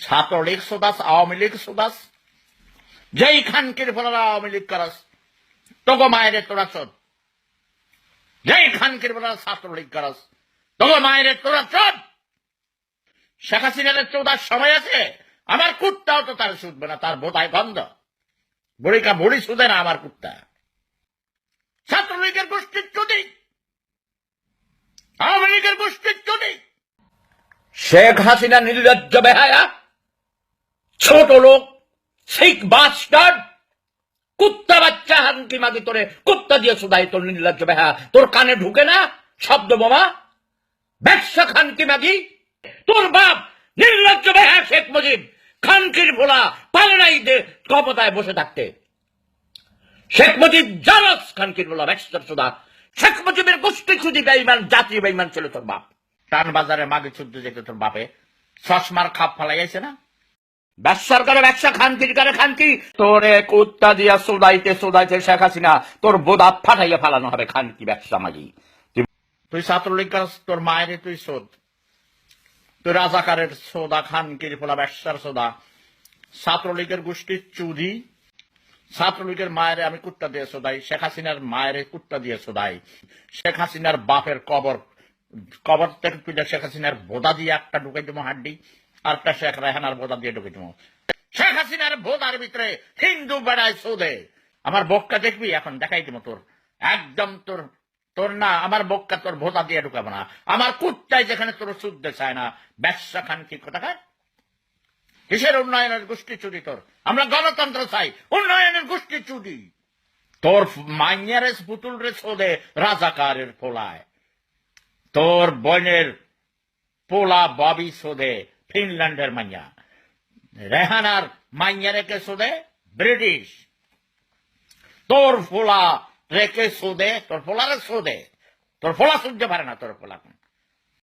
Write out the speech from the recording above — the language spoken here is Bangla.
ছাত্রলীগ সোদাস, আওয়ামী লীগ সোদাস, যেই খানকির ফলারা আওয়ামী লীগ করাস তোকে মায়ের তোরা চোদ, যেই খানকির ফলারা ছাত্রলীগ করাস তোকে মায়ের তোরা চোদ। শেখ হাসিনার চোদার সময় আছে, আমার কুত্তাও তো তার শুধবে না, তার বোধায় গন্ধ, বুড়িকা বুড়ি শুধে না আমার কুত্তা। ছাত্রলীগের গোষ্ঠীর চুদি, আওয়ামী লীগের গোষ্ঠীর চুদি। শেখ হাসিনা নির্লজ্জ বেহায়া, ছোট লোক, শিখ বাস্টার্ড, কুত্তা বাচ্চা হানকি মাগি, তোরে কুত্তা দিয়ে শুধাই তোর নির্লজ্জ বেহায়া, তোর কানে ঢুকে না শব্দ বোমা? ব্যবসা খানকি মাগি, তোর বাপ নির্লজ্জ বেহায়া শেখ মুজিব খানকির ভোলা পারে নাই ক্ষমতায় বসে থাকতে। শেখ মুজিব জানাস খানকির ভোলা ব্যবসার সুদা, শেখ মুজিবের গোষ্ঠী চুদি বেঈমান, জাতীয় বেঈমান ছিল তোর বাপ। টান বাজারে মাগে চুদ্দ যেত তোর বাপে, চশমার খাপ ফালাইছে না, ব্যবসার করে ব্যবসা, খানকির করে খানকি। তোরে কুত্তা দিয়া সোদাইতে সোদাইতে শেখ হাসিনা তোর বোদা ফাটাইয়া ফালানো হবে খানকি ব্যবসা মাগি। তুই ছাত্রলীগ কর, তোর মায়ের তুই শোধ, তুই রাজাকারের সোদা, খানকির ফোলা ব্যবসার সোদা, ছাত্রলীগের গোষ্ঠীর চুদি। ছাত্রলীগের মায়ের আমি কুত্তা দিয়ে শোধাই, শেখ হাসিনার মায়ের কুত্তা দিয়ে শোধাই। শেখ হাসিনার বাপের কবর কবর থেকে তুই শেখ হাসিনার বোদা দিয়ে একটা ঢুকাই দেবো হাড্ডি, আর একটা শেখ রেহানার বোদা দিয়ে ঢুকে দেবো। শেখ হাসিনার বোদার ভিতরে হিন্দু বেড়ায় শোধে। আমার বক্কা দেখবি এখন দেখাই দেবো তোর, একদম তোর তোর না আমার বক্কা তোর ভোতা দিয়ে ঢুকাবো না। আমার কুত্তাই যেখানে তোর শুদ্ধে চায় না, ব্যবসা খানকি কোথাকার। কিসের উন্নয়নের গোষ্ঠী চুরি তোর? আমরা গণতন্ত্র চাই, উন্নয়নের গোষ্ঠী চুরি। তোর মাইয়ারে পুতুল রে শোধে রাজাকারের পোলায়, তোর বোনের পোলা ববি শোধে ফিনল্যান্ডের মাইয়া, রেহানার মাইয়া রেখে শোধে ব্রিটিশ, তোর পোলা রেখে শোধে, তোর পোলারে শোধে, তোর পোলা সহ্য পারে না তোর পোলা।